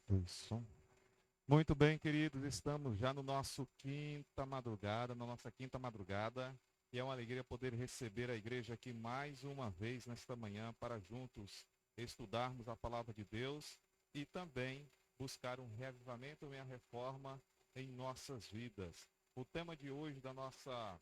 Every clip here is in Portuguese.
Isso. Muito bem, queridos, estamos já no nosso na nossa quinta madrugada, e é uma alegria poder receber a igreja aqui mais uma vez nesta manhã para juntos estudarmos a palavra de Deus e também buscar um reavivamento e uma reforma em nossas vidas. O tema de hoje da nossa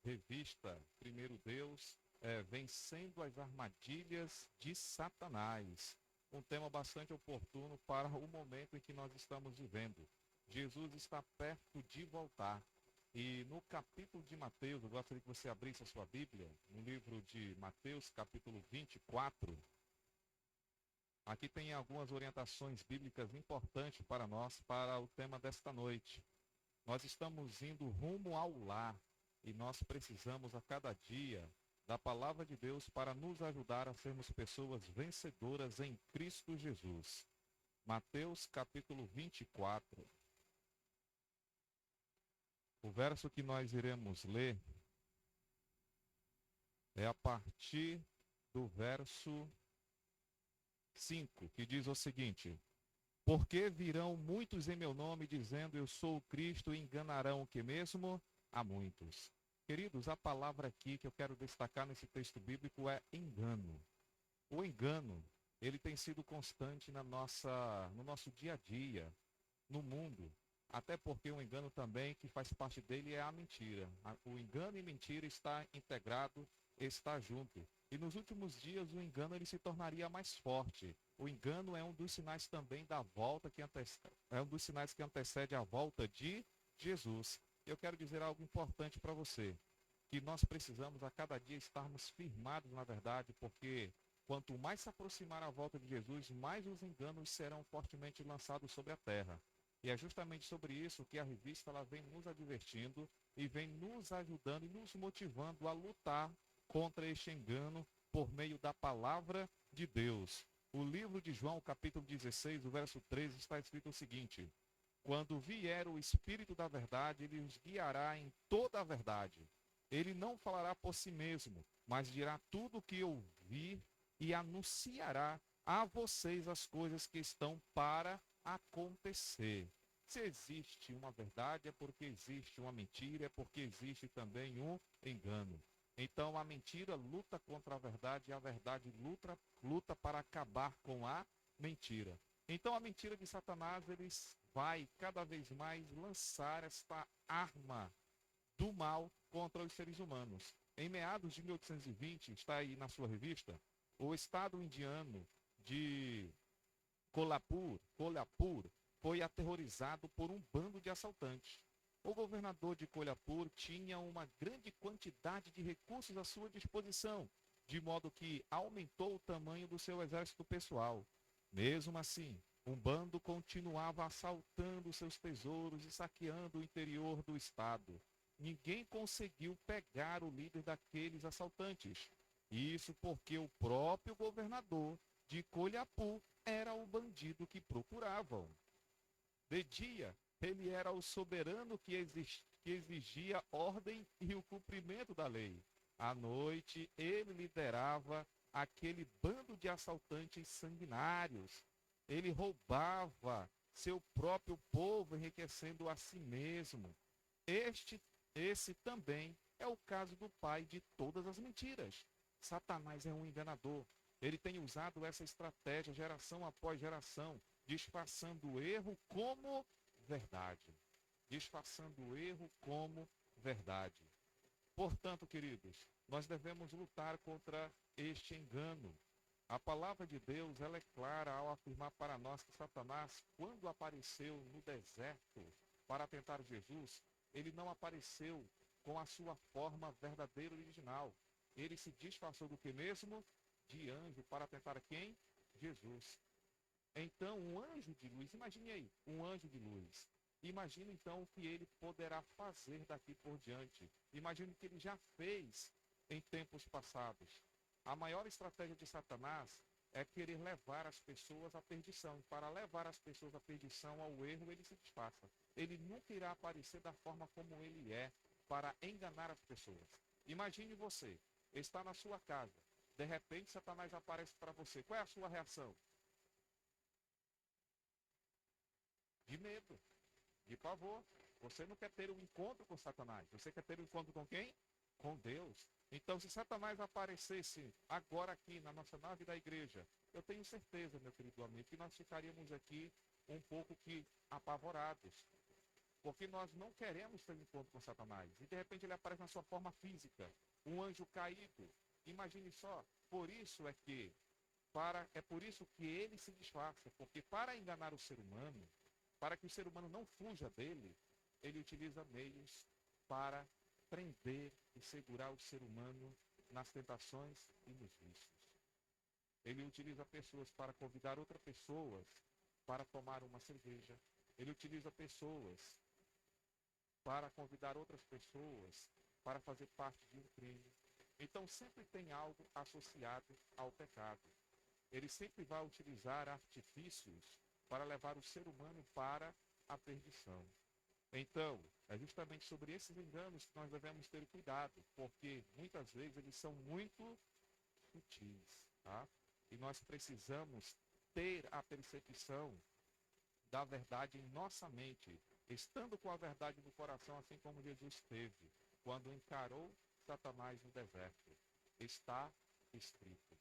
revista Primeiro Deus é Vencendo as Armadilhas de Satanás. Um tema bastante oportuno para o momento em que nós estamos vivendo. Jesus está perto de voltar. E no capítulo de Mateus, eu gostaria que você abrisse a sua Bíblia, no livro de Mateus, capítulo 24. Aqui tem algumas orientações bíblicas importantes para nós, para o tema desta noite. Nós estamos indo rumo ao lar e nós precisamos a cada dia da palavra de Deus para nos ajudar a sermos pessoas vencedoras em Cristo Jesus. Mateus capítulo 24. O verso que nós iremos ler é a partir do verso 5, que diz o seguinte: Porque virão muitos em meu nome dizendo eu sou o Cristo e enganarão o que mesmo? A muitos. Queridos, a palavra aqui que eu quero destacar nesse texto bíblico é engano. O engano, ele tem sido constante no nosso dia a dia, no mundo. Até porque o engano também, que faz parte dele, é a mentira. O engano e mentira está integrado, está junto. E nos últimos dias o engano ele se tornaria mais forte. O engano é um dos sinais também da volta é um dos sinais que antecede a volta de Jesus. Eu quero dizer algo importante para você, que nós precisamos a cada dia estarmos firmados na verdade, porque quanto mais se aproximar a volta de Jesus, mais os enganos serão fortemente lançados sobre a terra. E é justamente sobre isso que a revista ela vem nos advertindo e vem nos ajudando e nos motivando a lutar contra este engano por meio da palavra de Deus. O livro de João, capítulo 16, o verso 13, está escrito o seguinte: Quando vier o Espírito da verdade, ele os guiará em toda a verdade. Ele não falará por si mesmo, mas dirá tudo o que ouvir e anunciará a vocês as coisas que estão para acontecer. Se existe uma verdade, é porque existe uma mentira, é porque existe também um engano. Então a mentira luta contra a verdade e a verdade luta para acabar com a mentira. Então a mentira de Satanás ele vai cada vez mais lançar esta arma do mal contra os seres humanos. Em meados de 1820, está aí na sua revista, o estado indiano de Kolhapur foi aterrorizado por um bando de assaltantes. O governador de Kolhapur tinha uma grande quantidade de recursos à sua disposição, de modo que aumentou o tamanho do seu exército pessoal. Mesmo assim, um bando continuava assaltando seus tesouros e saqueando o interior do estado. Ninguém conseguiu pegar o líder daqueles assaltantes. Isso porque o próprio governador de Kolhapur era o bandido que procuravam. De dia, ele era o soberano que exigia ordem e o cumprimento da lei. À noite, ele liderava aquele bando de assaltantes sanguinários. Ele roubava seu próprio povo, enriquecendo a si mesmo. Este, esse também é o caso do pai de todas as mentiras. Satanás é um enganador. Ele tem usado essa estratégia geração após geração, disfarçando o erro como verdade. Disfarçando o erro como verdade. Portanto, queridos, nós devemos lutar contra este engano. A palavra de Deus, ela é clara ao afirmar para nós que Satanás, quando apareceu no deserto para tentar Jesus, ele não apareceu com a sua forma verdadeira original. Ele se disfarçou do que mesmo? De anjo para tentar quem? Jesus. Então, um anjo de luz, imagine aí, um anjo de luz. Imagine então o que ele poderá fazer daqui por diante. Imagine o que ele já fez em tempos passados. A maior estratégia de Satanás é querer levar as pessoas à perdição. E para levar as pessoas à perdição, ao erro, ele se disfarça. Ele nunca irá aparecer da forma como ele é para enganar as pessoas. Imagine você, está na sua casa, de repente Satanás aparece para você. Qual é a sua reação? de medo, de pavor. Você não quer ter um encontro com Satanás. Você quer ter um encontro com quem? Com Deus. Então, se Satanás aparecesse agora aqui na nossa nave da igreja, eu tenho certeza, meu querido amigo, que nós ficaríamos aqui um pouco que apavorados. Porque nós não queremos ter um encontro com Satanás. E de repente ele aparece na sua forma física, um anjo caído. Imagine só, por isso é que é por isso que ele se disfarça, porque para enganar o ser humano, para que o ser humano não fuja dele, ele utiliza meios para prender e segurar o ser humano nas tentações e nos vícios. Ele utiliza pessoas para convidar outras pessoas para tomar uma cerveja. Ele utiliza pessoas para convidar outras pessoas para fazer parte de um crime. Então sempre tem algo associado ao pecado. Ele sempre vai utilizar artifícios para levar o ser humano para a perdição. Então, é justamente sobre esses enganos que nós devemos ter cuidado, porque muitas vezes eles são muito sutis, tá? E nós precisamos ter a percepção da verdade em nossa mente, estando com a verdade no coração, assim como Jesus teve, quando encarou Satanás no deserto. Está escrito.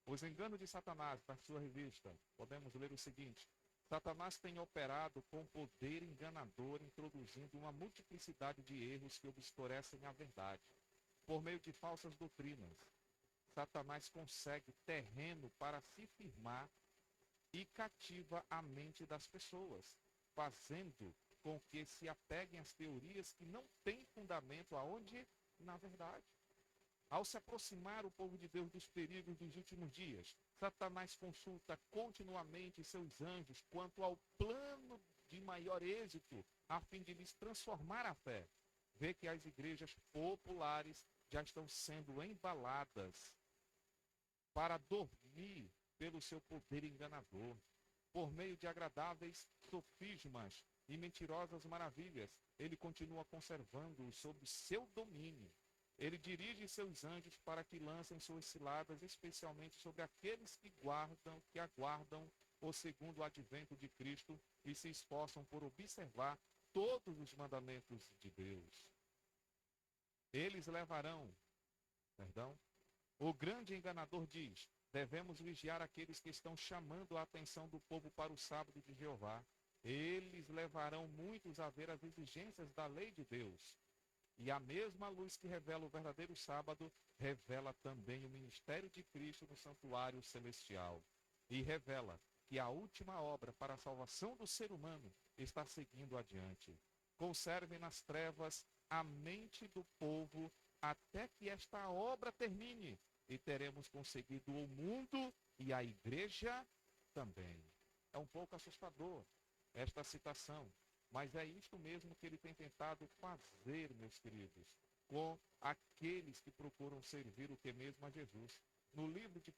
Os enganos de Satanás, na sua revista, podemos ler o seguinte: Satanás tem operado com poder enganador, introduzindo uma multiplicidade de erros que obscurecem a verdade. Por meio de falsas doutrinas, Satanás consegue terreno para se firmar e cativa a mente das pessoas, fazendo com que se apeguem às teorias que não têm fundamento aonde? Na verdade. Ao se aproximar o povo de Deus dos perigos dos últimos dias, Satanás consulta continuamente seus anjos quanto ao plano de maior êxito, a fim de lhes transformar a fé. Vê que as igrejas populares já estão sendo embaladas para dormir pelo seu poder enganador, por meio de agradáveis sofismas e mentirosas maravilhas. Ele continua conservando-os sob seu domínio. Ele dirige seus anjos para que lancem suas ciladas, especialmente sobre aqueles que aguardam o segundo advento de Cristo e se esforçam por observar todos os mandamentos de Deus. Eles levarão, o grande enganador diz: devemos vigiar aqueles que estão chamando a atenção do povo para o sábado de Jeová. Eles levarão muitos a ver as exigências da lei de Deus. E a mesma luz que revela o verdadeiro sábado, revela também o ministério de Cristo no santuário celestial. E revela que a última obra para a salvação do ser humano está seguindo adiante. Conserve nas trevas a mente do povo até que esta obra termine, e teremos conseguido o mundo e a igreja também. É um pouco assustador esta citação, mas é isto mesmo que ele tem tentado fazer, meus queridos, com aqueles que procuram servir o que mesmo a Jesus. No livro de 1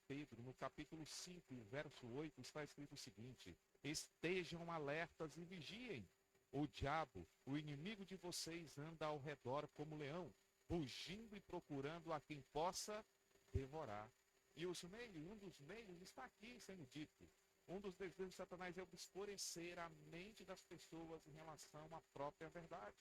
Pedro, no capítulo 5, verso 8, está escrito o seguinte: estejam alertas e vigiem. O diabo, o inimigo de vocês, anda ao redor como leão, rugindo e procurando a quem possa devorar. E um dos meios está aqui sendo dito. Um dos desejos de Satanás é obscurecer a mente das pessoas em relação à própria verdade.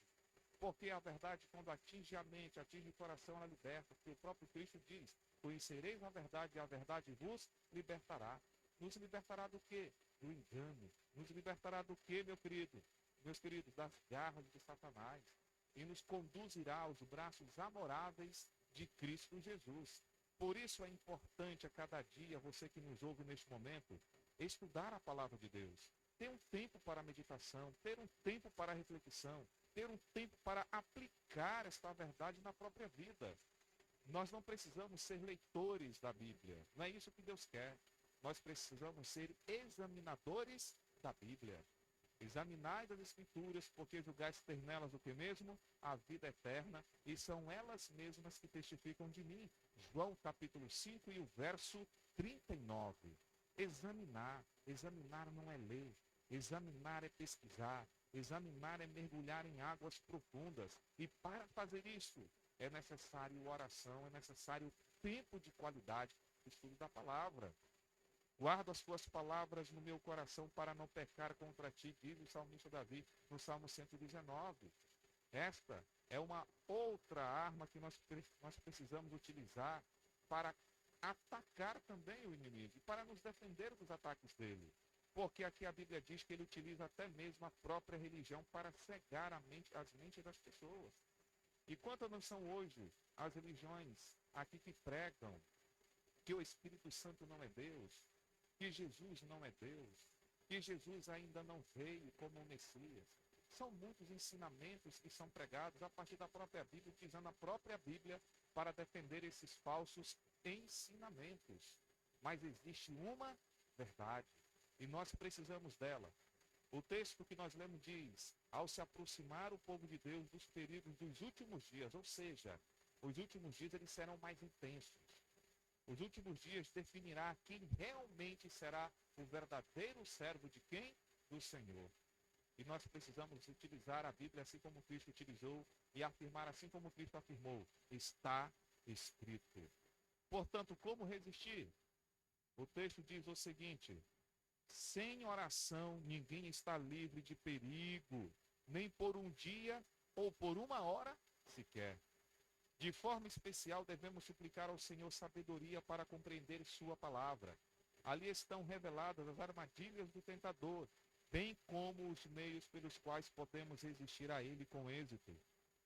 Porque a verdade, quando atinge a mente, atinge o coração, ela liberta. Porque o próprio Cristo diz: conhecereis a verdade e a verdade vos libertará. Nos libertará do quê? Do engano. Nos libertará do quê, meus queridos? Das garras de Satanás. E nos conduzirá aos braços amoráveis de Cristo Jesus. Por isso é importante a cada dia, você que nos ouve neste momento, estudar a palavra de Deus. Ter um tempo para a meditação, ter um tempo para a reflexão, ter um tempo para aplicar esta verdade na própria vida. Nós não precisamos ser leitores da Bíblia. Não é isso que Deus quer. Nós precisamos ser examinadores da Bíblia. Examinai as Escrituras, porque julgais ter nelas o que mesmo? A vida eterna, e são elas mesmas que testificam de mim. João capítulo 5 e o verso 39. Examinar não é ler, examinar é pesquisar, examinar é mergulhar em águas profundas. E para fazer isso, é necessário oração, é necessário tempo de qualidade, estudo da palavra. Guardo as tuas palavras no meu coração para não pecar contra ti, diz o salmista Davi no Salmo 119. Esta é uma outra arma que nós precisamos utilizar para atacar também o inimigo e para nos defender dos ataques dele. Porque aqui a Bíblia diz que ele utiliza até mesmo a própria religião para cegar as mentes das pessoas. E quantas não são hoje as religiões aqui que pregam que o Espírito Santo não é Deus, que Jesus não é Deus, que Jesus ainda não veio como o Messias. São muitos ensinamentos que são pregados a partir da própria Bíblia, utilizando a própria Bíblia para defender esses falsos ensinamentos. Mas existe uma verdade e nós precisamos dela. O texto que nós lemos diz: ao se aproximar o povo de Deus dos perigos dos últimos dias, ou seja, os últimos dias eles serão mais intensos. Os últimos dias definirá quem realmente será o verdadeiro servo de quem? Do Senhor. E nós precisamos utilizar a Bíblia assim como Cristo utilizou e afirmar assim como Cristo afirmou: está escrito. Portanto, como resistir? O texto diz o seguinte: sem oração ninguém está livre de perigo, nem por um dia ou por uma hora sequer. De forma especial, devemos suplicar ao Senhor sabedoria para compreender sua palavra. Ali estão reveladas as armadilhas do tentador, bem como os meios pelos quais podemos resistir a ele com êxito.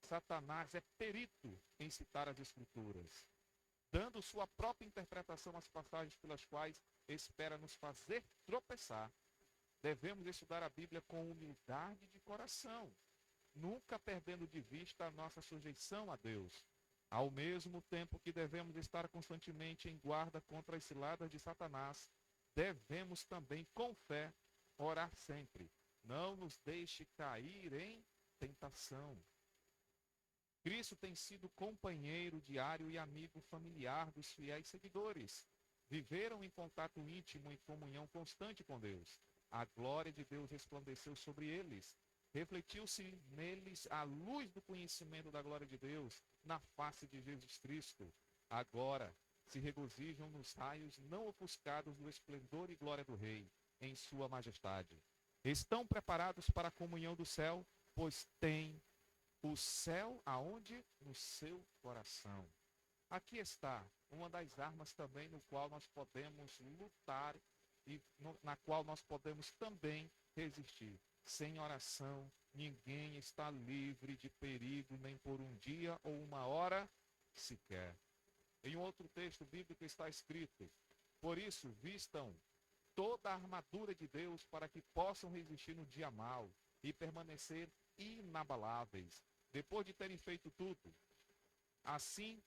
Satanás é perito em citar as Escrituras, dando sua própria interpretação às passagens pelas quais espera nos fazer tropeçar. Devemos estudar a Bíblia com humildade de coração, nunca perdendo de vista a nossa sujeição a Deus. Ao mesmo tempo que devemos estar constantemente em guarda contra as ciladas de Satanás, devemos também, com fé, orar sempre. Não nos deixe cair em tentação. Cristo tem sido companheiro diário e amigo familiar dos fiéis seguidores. Viveram em contato íntimo e comunhão constante com Deus. A glória de Deus resplandeceu sobre eles. Refletiu-se neles a luz do conhecimento da glória de Deus na face de Jesus Cristo. Agora se regozijam nos raios não ofuscados do esplendor e glória do Rei, em sua majestade. Estão preparados para a comunhão do céu, pois têm o céu aonde? No seu coração. Aqui está uma das armas também no qual nós podemos lutar e na qual nós podemos também resistir. Sem oração, ninguém está livre de perigo, nem por um dia ou uma hora sequer. Em um outro texto bíblico está escrito: por isso, vistam toda a armadura de Deus para que possam resistir no dia mau e permanecer inabaláveis. Depois de terem feito tudo, assim,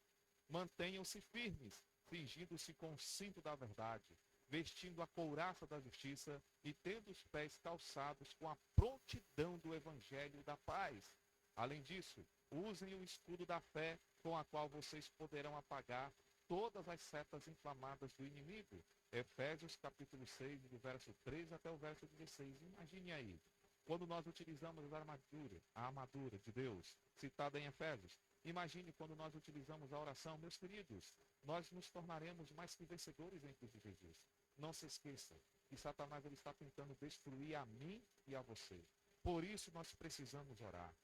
mantenham-se firmes, cingindo-se com o cinto da verdade, vestindo a couraça da justiça e tendo os pés calçados com a prontidão do evangelho da paz. Além disso, usem o escudo da fé, com a qual vocês poderão apagar todas as setas inflamadas do inimigo. Efésios capítulo 6, do verso 13 até o verso 16. Imagine aí, quando nós utilizamos a armadura de Deus, citada em Efésios. Imagine quando nós utilizamos a oração, meus queridos, nós nos tornaremos mais que vencedores em Cristo Jesus. Não se esqueça que Satanás ele está tentando destruir a mim e a você. Por isso nós precisamos orar.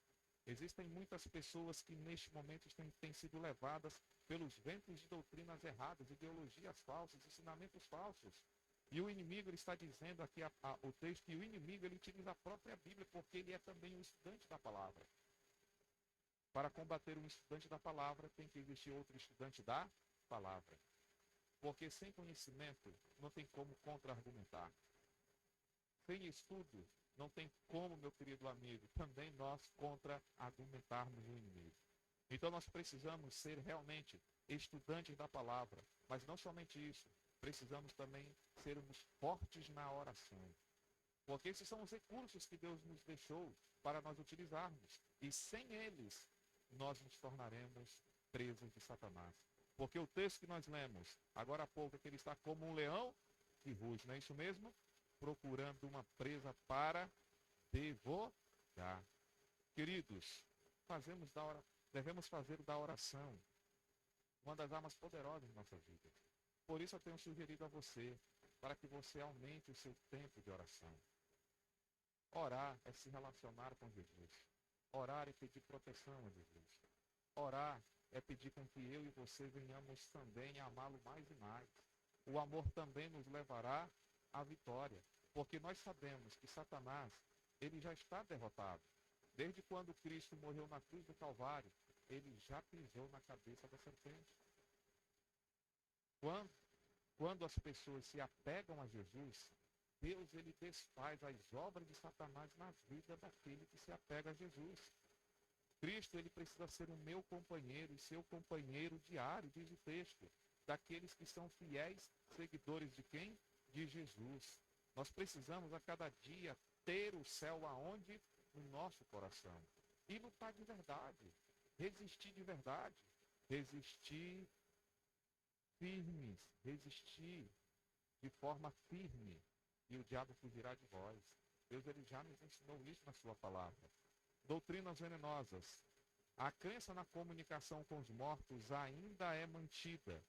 Existem muitas pessoas que neste momento têm sido levadas pelos ventos de doutrinas erradas, ideologias falsas, ensinamentos falsos. E o inimigo ele está dizendo aqui o texto que o inimigo ele utiliza a própria Bíblia porque ele é também um estudante da palavra. Para combater um estudante da palavra, tem que existir outro estudante da palavra. Porque sem conhecimento, não tem como contra-argumentar. Sem estudo, não tem como, meu querido amigo, também nós contra-argumentarmos o inimigo. Então nós precisamos ser realmente estudantes da palavra. Mas não somente isso, precisamos também sermos fortes na oração. Porque esses são os recursos que Deus nos deixou para nós utilizarmos. E sem eles, nós nos tornaremos presos de Satanás. Porque o texto que nós lemos agora há pouco é que ele está como um leão que ruge, não é isso mesmo? Procurando uma presa para devorar. Queridos, devemos fazer da oração uma das armas poderosas de nossa vida. Por isso eu tenho sugerido a você para que você aumente o seu tempo de oração. Orar é se relacionar com Jesus. Orar é pedir proteção a Jesus. Orar é pedir com que eu e você venhamos também a amá-lo mais e mais. O amor também nos levará à vitória, porque nós sabemos que Satanás, ele já está derrotado. Desde quando Cristo morreu na cruz do Calvário, ele já pisou na cabeça da serpente. Quando, quando as pessoas se apegam a Jesus, Deus ele desfaz as obras de Satanás na vida daquele que se apega a Jesus. Cristo ele precisa ser o meu companheiro e seu companheiro diário, diz o texto, daqueles que são fiéis seguidores de quem? De Jesus. Nós precisamos a cada dia ter o céu aonde? No nosso coração. E lutar de verdade, resistir de verdade, resistir firmes, resistir de forma firme, e o diabo fugirá de vós. Deus ele já nos ensinou isso na sua palavra. Doutrinas venenosas. A crença na comunicação com os mortos ainda é mantida,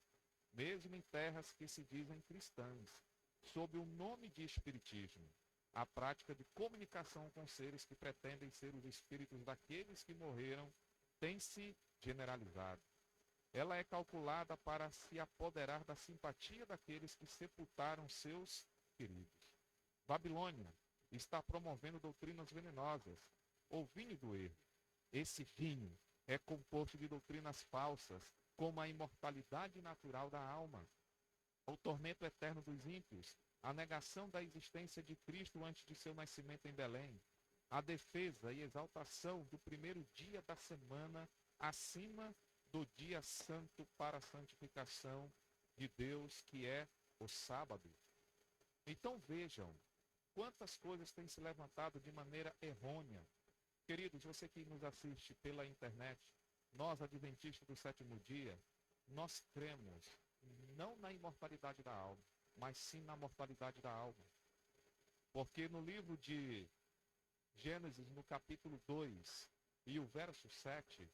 mesmo em terras que se dizem cristãs, sob o nome de espiritismo. A prática de comunicação com seres que pretendem ser os espíritos daqueles que morreram tem se generalizado. Ela é calculada para se apoderar da simpatia daqueles que sepultaram seus queridos. Babilônia está promovendo doutrinas venenosas, o vinho do erro. Esse vinho é composto de doutrinas falsas, como a imortalidade natural da alma, o tormento eterno dos ímpios, a negação da existência de Cristo antes de seu nascimento em Belém, a defesa e exaltação do primeiro dia da semana acima do dia santo para a santificação de Deus, que é o sábado. Então vejam quantas coisas têm se levantado de maneira errônea. Queridos, você que nos assiste pela internet, nós, adventistas do sétimo dia, nós cremos não na imortalidade da alma, mas sim na mortalidade da alma. Porque no livro de Gênesis, no capítulo 2 e o verso 7,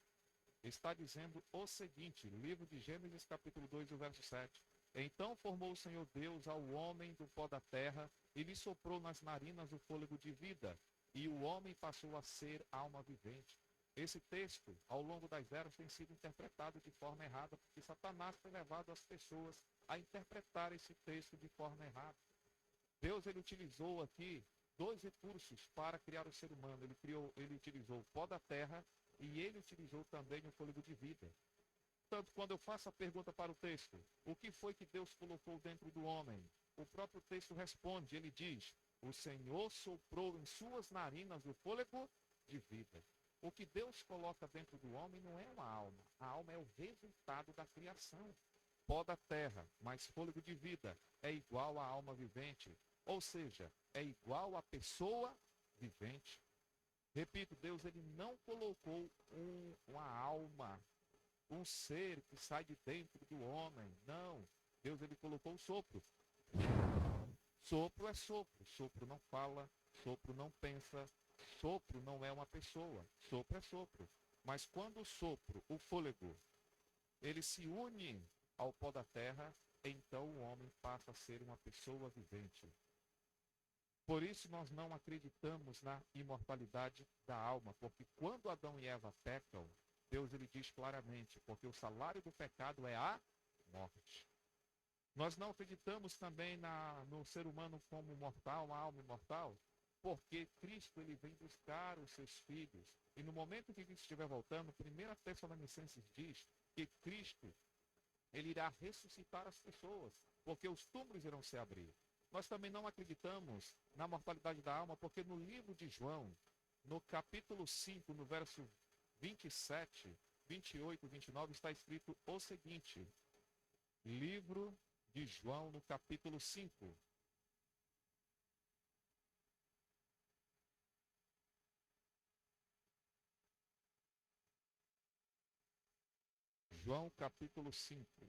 está dizendo o seguinte, livro de Gênesis, capítulo 2 e o verso 7. Então formou o Senhor Deus ao homem do pó da terra e lhe soprou nas narinas o fôlego de vida, e o homem passou a ser alma vivente. Esse texto, ao longo das eras, tem sido interpretado de forma errada, porque Satanás tem levado as pessoas a interpretar esse texto de forma errada. Deus ele utilizou aqui dois recursos para criar o ser humano. Ele utilizou o pó da terra e ele utilizou também o fôlego de vida. Portanto, quando eu faço a pergunta para o texto, o que foi que Deus colocou dentro do homem? O próprio texto responde, ele diz, o Senhor soprou em suas narinas o fôlego de vida. O que Deus coloca dentro do homem não é uma alma. A alma é o resultado da criação. Pó da terra, mais fôlego de vida, é igual à alma vivente. Ou seja, é igual à pessoa vivente. Repito, Deus ele não colocou uma alma, um ser que sai de dentro do homem. Não. Deus ele colocou o sopro. Sopro é sopro. Sopro não fala, sopro não pensa, sopro não é uma pessoa. Sopro é sopro. Mas quando o sopro, o fôlego, ele se une ao pó da terra, então o homem passa a ser uma pessoa vivente. Por isso nós não acreditamos na imortalidade da alma, porque quando Adão e Eva pecam, Deus ele diz claramente, porque o salário do pecado é a morte. Nós não acreditamos também no ser humano como mortal, uma alma imortal, porque Cristo ele vem buscar os seus filhos. E no momento que Cristo estiver voltando, 1 Tessalonicenses diz que Cristo ele irá ressuscitar as pessoas, porque os túmulos irão se abrir. Nós também não acreditamos na mortalidade da alma, porque no livro de João, no capítulo 5, no verso 27, 28, 29, está escrito o seguinte. Livro de João, no capítulo 5. João, capítulo 5.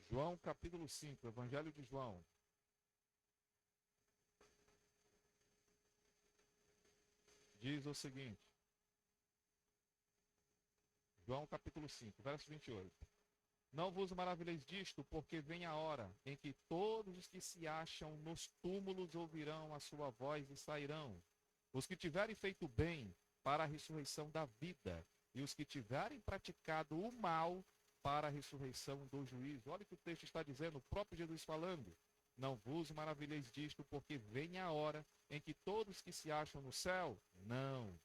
João capítulo 5, Evangelho de João. Diz o seguinte. João capítulo 5, verso 28. Não vos maravilheis disto, porque vem a hora em que todos os que se acham nos túmulos ouvirão a sua voz e sairão. Os que tiverem feito bem para a ressurreição da vida, e os que tiverem praticado o mal para a ressurreição do juízo. Olha o que o texto está dizendo, o próprio Jesus falando. Não vos maravilheis disto, porque vem a hora em que todos que se acham no céu, não.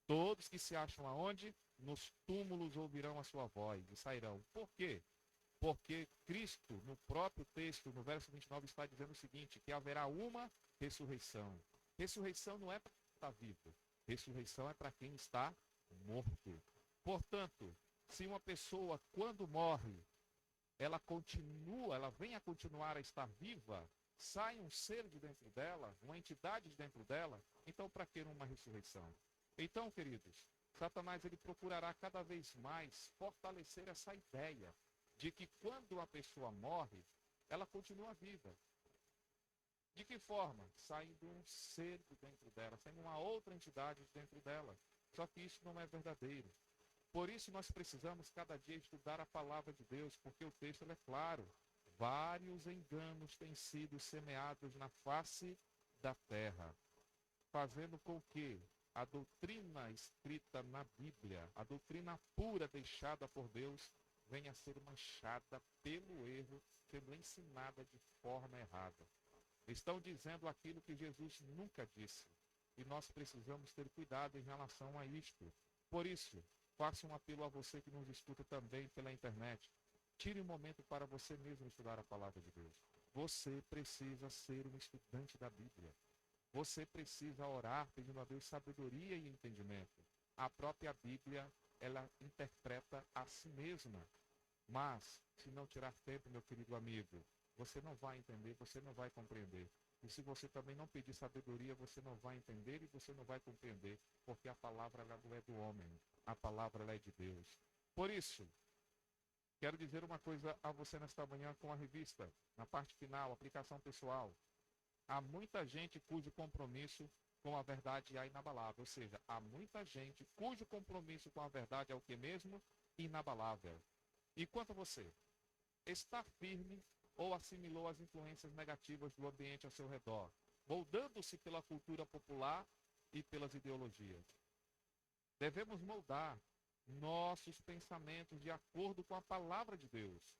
Todos que se acham aonde? Nos túmulos ouvirão a sua voz e sairão. Por quê? Porque Cristo, no próprio texto, no verso 29, está dizendo o seguinte, que haverá uma ressurreição. Ressurreição não é para quem está vivo. Ressurreição é para quem está morto. Portanto, se uma pessoa, quando morre, ela vem a continuar a estar viva, sai um ser de dentro dela, uma entidade de dentro dela, então para que uma ressurreição? Então, queridos, Satanás ele procurará cada vez mais fortalecer essa ideia de que quando a pessoa morre, ela continua viva. De que forma? Saindo um ser de dentro dela, saindo uma outra entidade de dentro dela. Só que isso não é verdadeiro. Por isso nós precisamos cada dia estudar a palavra de Deus, porque o texto é claro. Vários enganos têm sido semeados na face da terra, fazendo com que a doutrina escrita na Bíblia, a doutrina pura deixada por Deus, venha a ser manchada pelo erro, sendo ensinada de forma errada. Estão dizendo aquilo que Jesus nunca disse. E nós precisamos ter cuidado em relação a isto. Por isso, faço um apelo a você que nos escuta também pela internet. Tire um momento para você mesmo estudar a palavra de Deus. Você precisa ser um estudante da Bíblia. Você precisa orar pedindo a Deus sabedoria e entendimento. A própria Bíblia, ela interpreta a si mesma. Mas, se não tirar tempo, meu querido amigo, você não vai entender, você não vai compreender. E se você também não pedir sabedoria, você não vai entender e você não vai compreender, porque a palavra ela não é do homem, a palavra ela é de Deus. Por isso, quero dizer uma coisa a você nesta manhã com a revista, na parte final, aplicação pessoal. Há muita gente cujo compromisso com a verdade é inabalável, ou seja, há muita gente cujo compromisso com a verdade é o que mesmo? Inabalável. E quanto a você? Está firme ou assimilou as influências negativas do ambiente ao seu redor, moldando-se pela cultura popular e pelas ideologias? Devemos moldar nossos pensamentos de acordo com a palavra de Deus.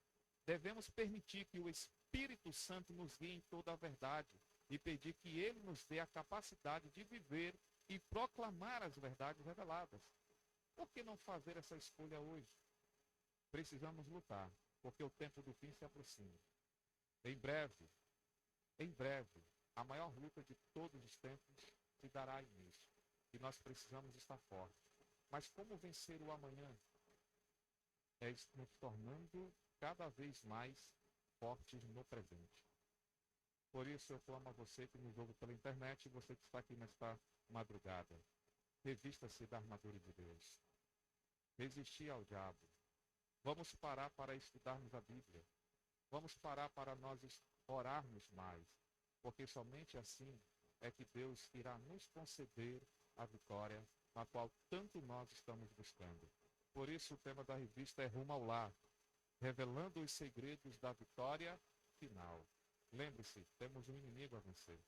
Devemos permitir que o Espírito Santo nos guie em toda a verdade e pedir que ele nos dê a capacidade de viver e proclamar as verdades reveladas. Por que não fazer essa escolha hoje? Precisamos lutar, porque o tempo do fim se aproxima. Em breve, a maior luta de todos os tempos se dará início. E nós precisamos estar fortes. Mas como vencer o amanhã? É nos tornando cada vez mais fortes no presente. Por isso eu clamo a você que nos ouve pela internet e você que está aqui nesta madrugada. Revista-se da armadura de Deus. Resistir ao diabo. Vamos parar para estudarmos a Bíblia. Vamos parar para nós orarmos mais. Porque somente assim é que Deus irá nos conceder a vitória na qual tanto nós estamos buscando. Por isso o tema da revista é Rumo ao Lar, revelando os segredos da vitória final. Lembre-se, temos um inimigo a vencer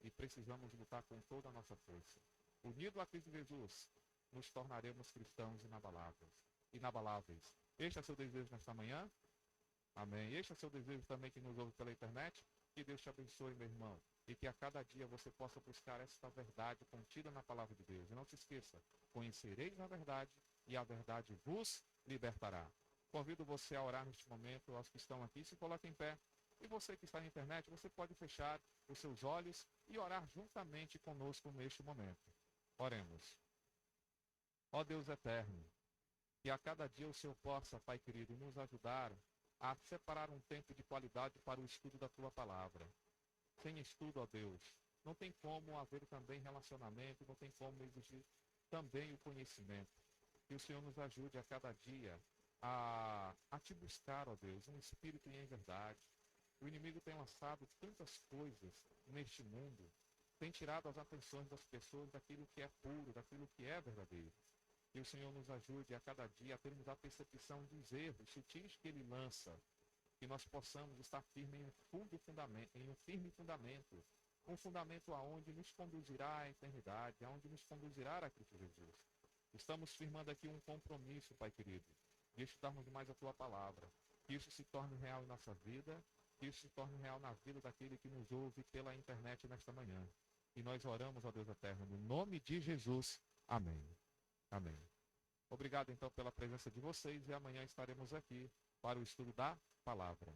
e precisamos lutar com toda a nossa força. Unido a Cristo Jesus, nos tornaremos cristãos inabaláveis. Este é seu desejo nesta manhã? Amém. Este é seu desejo também que nos ouve pela internet? Que Deus te abençoe, meu irmão. E que a cada dia você possa buscar esta verdade contida na palavra de Deus. E não se esqueça, conhecereis a verdade e a verdade vos libertará. Convido você a orar neste momento, aos que estão aqui, se coloquem em pé. E você que está na internet, você pode fechar os seus olhos e orar juntamente conosco neste momento. Oremos. Ó Deus eterno, que a cada dia o Senhor possa, Pai querido, nos ajudar a separar um tempo de qualidade para o estudo da Tua palavra. Sem estudo, ó Deus, não tem como haver também relacionamento, não tem como exigir também o conhecimento. Que o Senhor nos ajude a cada dia a te buscar, ó Deus, um espírito e em verdade. O inimigo tem lançado tantas coisas neste mundo, tem tirado as atenções das pessoas daquilo que é puro, daquilo que é verdadeiro. Que o Senhor nos ajude a cada dia a termos a percepção dos erros sutis que Ele lança, que nós possamos estar firmes em um firme fundamento, um fundamento aonde nos conduzirá à eternidade, aonde nos conduzirá a Cristo Jesus. Estamos firmando aqui um compromisso, Pai querido, de estudarmos mais a Tua Palavra, que isso se torne real em nossa vida, que isso se torne real na vida daquele que nos ouve pela internet nesta manhã. E nós oramos, ó Deus eterno, no nome de Jesus. Amém. Amém. Obrigado, então, pela presença de vocês e amanhã estaremos aqui para o estudo da palavra.